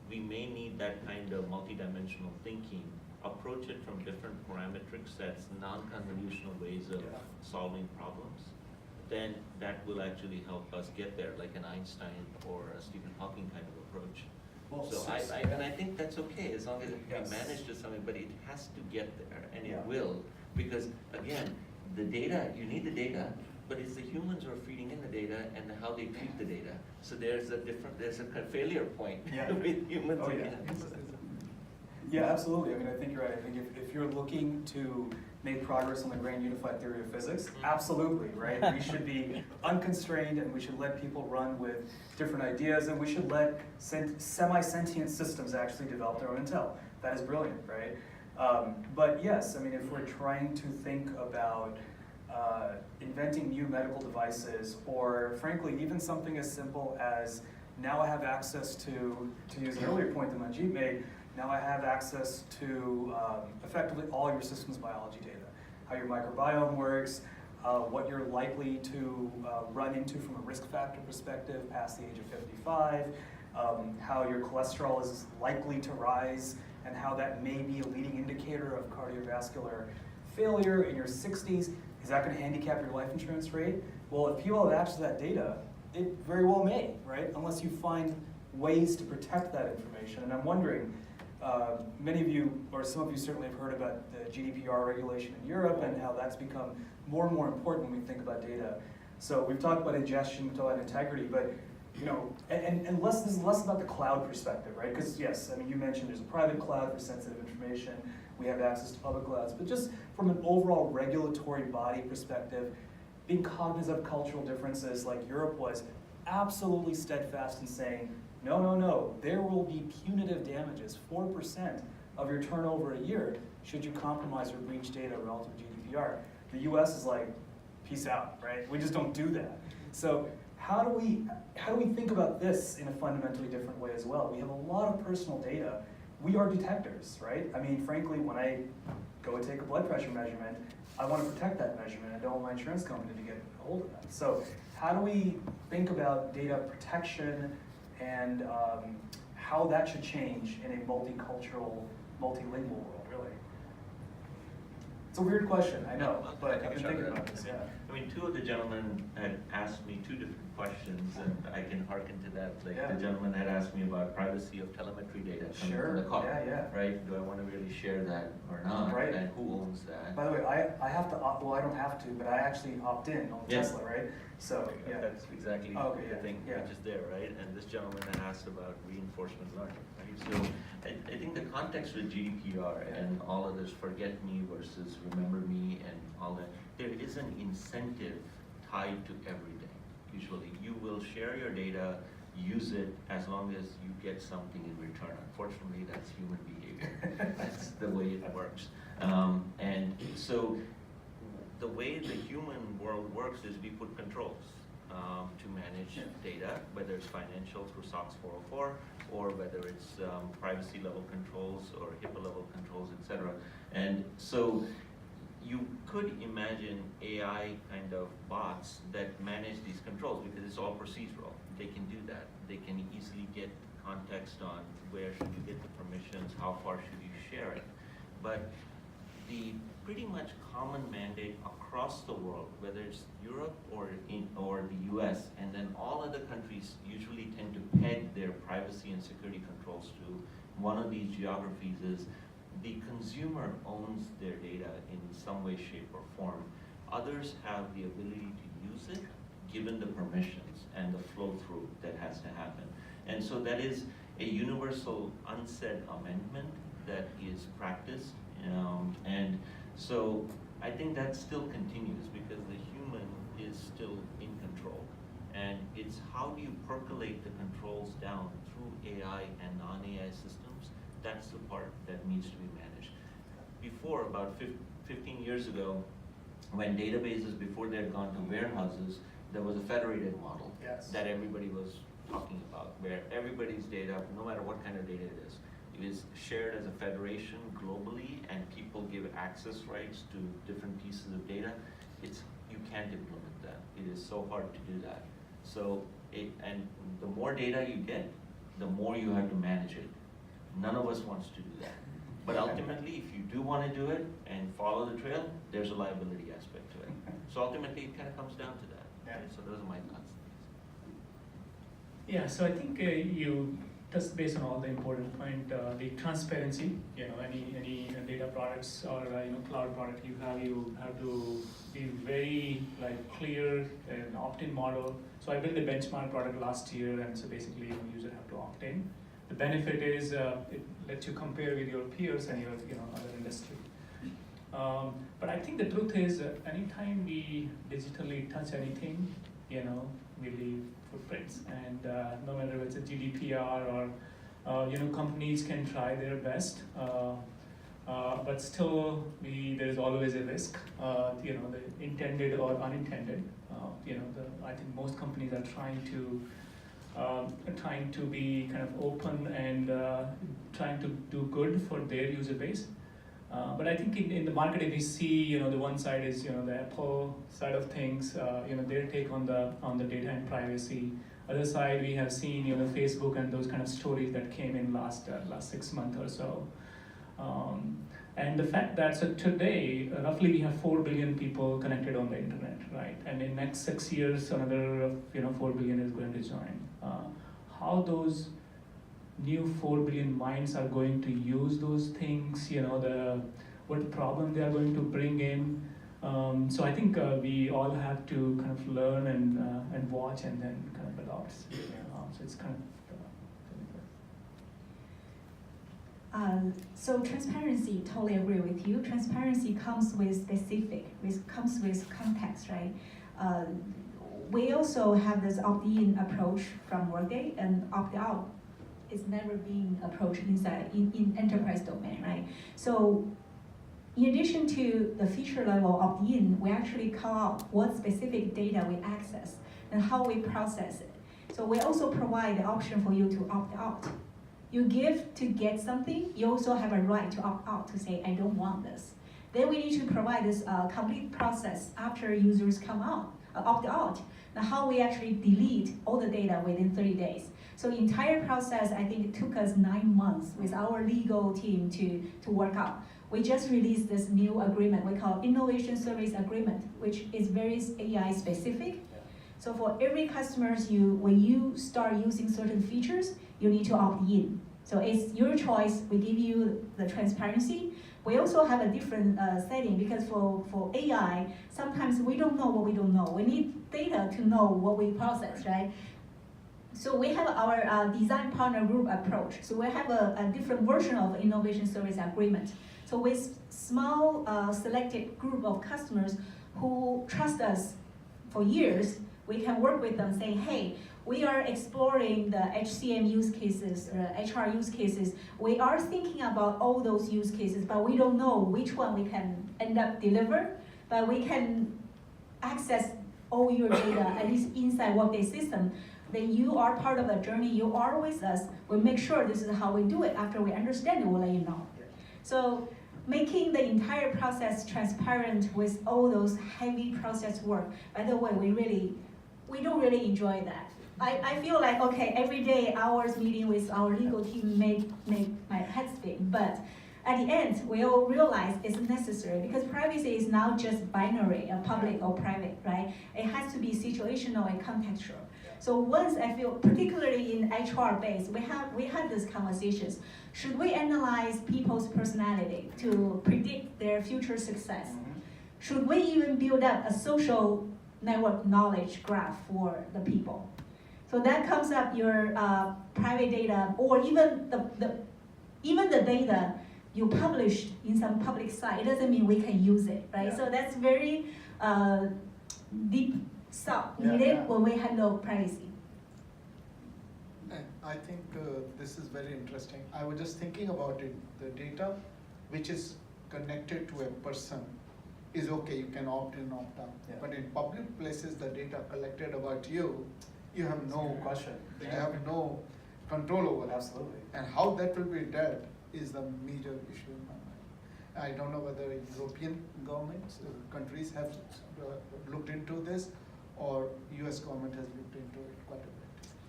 we may need that kind of multidimensional thinking, approach it from different parametric sets, non-convolutional ways of solving problems. Then that will actually help us get there, like an Einstein or a Stephen Hawking kind of approach. Well, So I think that's okay, as long as we manage to something, but it has to get there, and it will, because again, the data, you need the data, but it's the humans who are feeding in the data and how they treat the data. So there's a failure point with humans. Oh, yeah. Yeah, absolutely. I mean, I think you're right. I think if you're looking to make progress on the grand unified theory of physics, absolutely, right? We should be unconstrained and we should let people run with different ideas, and we should let semi-sentient systems actually develop their own intel. That is brilliant, right? But yes, I mean, if we're trying to think about inventing new medical devices, or frankly, even something as simple as now I have access to use an earlier point that Manjeet made, now I have access to effectively all your systems biology data, how your microbiome works, what you're likely to run into from a risk factor perspective past the age of 55, how your cholesterol is likely to rise, and how that may be a leading indicator of cardiovascular failure in your 60s. Is that going to handicap your life insurance rate? Well, if people have access to that data, it very well may, right? Unless you find ways to protect that information. And I'm wondering, many of you, or some of you certainly have heard about the GDPR regulation in Europe and how that's become more and more important when we think about data. So we've talked about ingestion, we've talked about integrity, but you know, and this is less about the cloud perspective, right? Because yes, I mean, you mentioned there's a private cloud for sensitive information, we have access to public clouds, but just from an overall regulatory body perspective, being cognizant of cultural differences like Europe was, absolutely steadfast in saying, no, no, no, there will be punitive damages, 4% of your turnover a year, should you compromise or breach data relative to GDPR. The US is like, peace out, right? We just don't do that. So how do we think about this in a fundamentally different way as well? We have a lot of personal data. We are detectors, right? I mean, frankly, when I go and take a blood pressure measurement, I want to protect that measurement. I don't want my insurance company to get a hold of that. So how do we think about data protection and how that should change in a multicultural, multilingual world, really? It's a weird question, I know, but I've been thinking about this, yeah. I mean, two of the gentlemen had asked me two different questions, and I can hearken to that. Like the gentleman had asked me about privacy of telemetry data coming from the car. Right? Do I want to really share that or not? Right. And who owns that? By the way, I have to opt, well, I don't have to, but I actually opt in on Tesla, right? So, yeah. That's exactly the thing which is there, right? And this gentleman had asked about reinforcement learning, right? So I think the context with GDPR and all of this forget me versus remember me and all that, there is an incentive tied to everything. Usually, you will share your data, use it as long as you get something in return. Unfortunately, that's human behavior. That's the way it works. And so the way the human world works is we put controls to manage data, whether it's financial through SOX 404, or whether it's privacy level controls or HIPAA level controls, etc. And so you could imagine AI kind of bots that manage these controls because it's all procedural. They can do that. They can easily get context on where should you get the permissions, how far should you share it. But the pretty much common mandate across the world, whether it's Europe or the US, and then all other countries usually tend to peg their privacy and security controls to one of these geographies, is the consumer owns their data in some way, shape, or form. Others have the ability to use it, given the permissions and the flow through that has to happen. And so that is a universal unsaid amendment that is practiced. And so I think that still continues because the human is still in control. And it's how do you percolate the controls down through AI and non-AI systems? That's the part that needs to be managed. Before, about 15 years ago, when databases, before they had gone to warehouses, there was a federated model Yes. that everybody was talking about, where everybody's data, no matter what kind of data it is shared as a federation globally, and people give access rights to different pieces of data. You can't implement that. It is so hard to do that. So, and the more data you get, the more you have to manage it. None of us wants to do that. But ultimately, if you do want to do it and follow the trail, there's a liability aspect to it. So ultimately, it kind of comes down to that. Yeah. So those are my thoughts. Yeah, so I think you just based on all the important point, the transparency. Any data products or cloud product you have to be very clear and opt-in model. So I built a benchmark product last year, and so basically user have to opt in. The benefit is it lets you compare with your peers and your other industry. But I think the truth is anytime we digitally touch anything, we leave footprints, and no matter if it's a GDPR or companies can try their best, but still there is always a risk, the intended or unintended. I think most companies are trying to be kind of open and trying to do good for their user base. But I think in the market, if we see, the one side is, the Apple side of things, their take on the data and privacy. Other side, we have seen, Facebook and those kind of stories that came in last 6 months or so. And the fact that so today, roughly we have 4 billion people connected on the internet, right? And in next 6 years, another 4 billion is going to join. How those new 4 billion minds are going to use those things, what problem they are going to bring in. So I think we all have to kind of learn and watch and then kind of adopt. So it's kind of. So transparency, totally agree with you. Transparency comes with comes with context, right? We also have this opt-in approach from Workday, and opt-out is never being approached in enterprise domain, right? So in addition to the feature level opt-in, we actually call out what specific data we access and how we process it. So we also provide the option for you to opt out. You give to get something, you also have a right to opt out, to say, I don't want this. Then we need to provide this complete process after users come out, opt out. Now how we actually delete all the data within 30 days. So the entire process, I think it took us 9 months with our legal team to work out. We just released this new agreement we call Innovation Service Agreement, which is very AI specific. So for every customer, when you start using certain features, you need to opt in. So it's your choice. We give you the transparency. We also have a different setting because for AI, sometimes we don't know what we don't know. We need data to know what we process, right? So we have our design partner group approach. So we have a different version of innovation service agreement. So with small selected group of customers who trust us for years, we can work with them saying, hey, we are exploring the HCM use cases, HR use cases. We are thinking about all those use cases, but we don't know which one we can end up deliver, but we can access all your data, at least inside Workday system. Then you are part of the journey, you are with us. We make sure this is how we do it. After we understand it, we'll let you know. So making the entire process transparent with all those heavy process work. By the way, we don't really enjoy that. I feel like, okay, every day hours meeting with our legal team make my head spin, but at the end, we all realize it's necessary because privacy is not just binary, public or private, right? It has to be situational and contextual. So once I feel, particularly in HR base, we had these conversations. Should we analyze people's personality to predict their future success? Should we even build up a social network knowledge graph for the people? So that comes up your private data, or even the data you published in some public site, it doesn't mean we can use it, right? Yeah. So that's very deep thought Yeah, needed yeah. when we handle privacy. I think this is very interesting. I was just thinking about it. The data which is connected to a person is okay, you can opt in, opt out. Yeah. But in public places, the data collected about you, you have That's a no good question. You Yeah. have no control over it. Absolutely. And how that will be dealt is the major issue in my mind. I don't know whether European governments, countries have looked into this, or US government has looked into it quite a bit.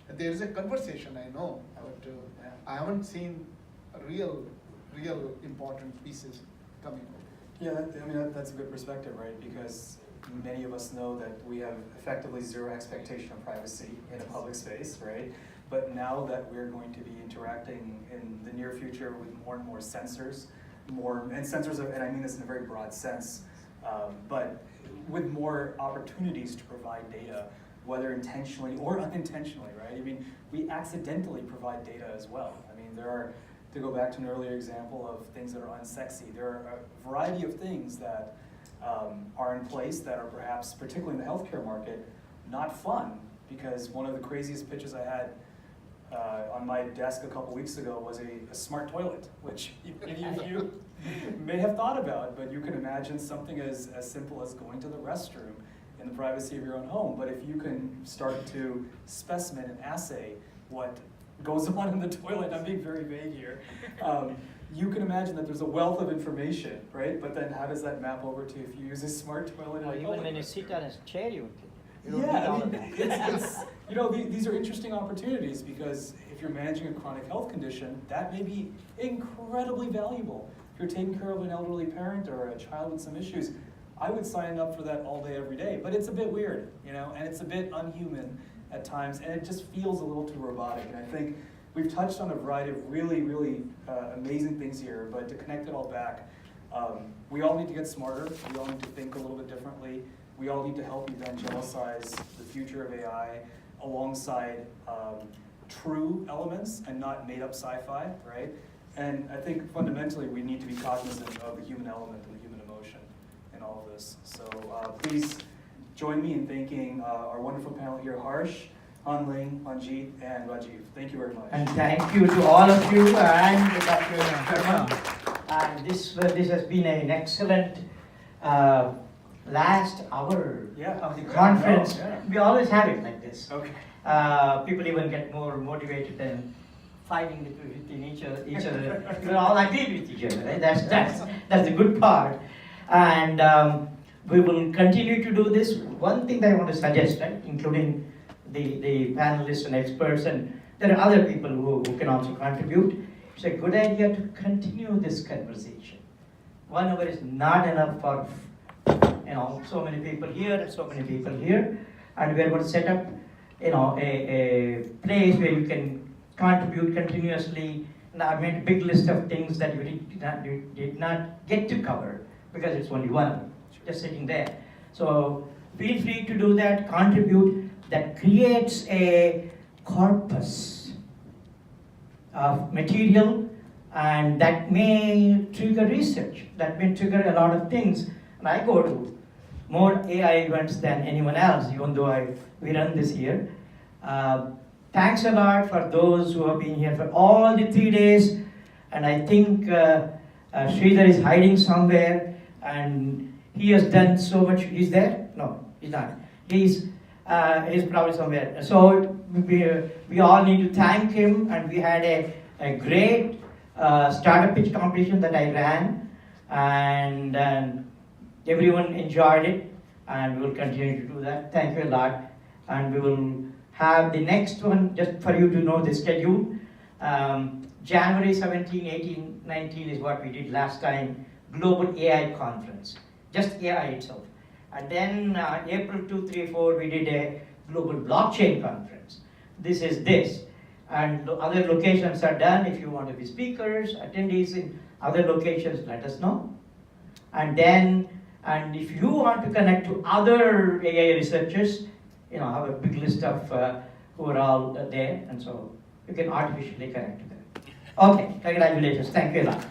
And there is a conversation, I know, but Yeah. I haven't seen real important pieces coming out. Yeah, I mean, that's a good perspective, right? Because many of us know that we have effectively zero expectation of privacy in a public space, right? But now that we're going to be interacting in the near future with more and more sensors, and I mean this in a very broad sense, but with more opportunities to provide data, whether intentionally or unintentionally, right? I mean, we accidentally provide data as well. I mean, there are, to go back to an earlier example of things that are unsexy, there are a variety of things that are in place that are perhaps, particularly in the healthcare market, not fun, because one of the craziest pitches I had on my desk a couple weeks ago was a smart toilet, which many of you may have thought about, but you can imagine something as simple as going to the restroom in the privacy of your own home. But if you can start to specimen and assay what goes on in the toilet, I'm being very vague here, you can imagine that there's a wealth of information, right? But then how does that map over to if you use a smart toilet? in a Even public when you restroom? sit on a chair, you don't need Yeah, all I of mean, that. it's you know, these are interesting opportunities, because if you're managing a chronic health condition, that may be incredibly valuable. If you're taking care of an elderly parent or a child with some issues, I would sign up for that all day, every day. But it's a bit weird, you know, and it's a bit unhuman at times, and it just feels a little too robotic. And I think we've touched on a variety of really amazing things here, but to connect it all back, we all need to get smarter. We all need to think a little bit differently. We all need to help evangelicize the future of AI alongside true elements and not made up sci-fi, right? And I think fundamentally we need to be cognizant of the human element and the human emotion in all of this. So please join me in thanking our wonderful panel here, Harsh, Hanling, Manjeet, and Rajiv. Thank you very much. And thank you to all of you and Dr. Sharma. And this has been an excellent last hour Yeah. of the conference. Yeah. We always have it like this. Okay. People even get more motivated than fighting within each other. We all agree with each other, right? That's the good part. And we will continue to do this. One thing that I want to suggest, right, including the panelists and experts, and there are other people who can also contribute. It's a good idea to continue this conversation. 1 hour is not enough for so many people here and so many people here, and we are going to set up a place where you can contribute continuously. And I made a big list of things that you did not get to cover because it's only 1 hour, just sitting there. So feel free to do that, contribute. That creates a corpus of material, and that may trigger research, that may trigger a lot of things. And I go to more AI events than anyone else, even though we run this here. Thanks a lot for those who have been here for all the 3 days. And I think Sridhar is hiding somewhere, and he has done so much. He's there? No, he's not. He's probably somewhere. So we all need to thank him, and we had a great startup pitch competition that I ran, and everyone enjoyed it, and we will continue to do that. Thank you a lot, and we will have the next one, just for you to know the schedule. January 17, 18, 19 is what we did last time, Global AI Conference, just AI itself. And then April 2, 3, 4, we did a Global Blockchain Conference. This is this. And other locations are done. If you want to be speakers, attendees in other locations, let us know. And if you want to connect to other AI researchers, I have a big list of who are all there, and so you can artificially connect to them. Okay, congratulations. Thank you a lot.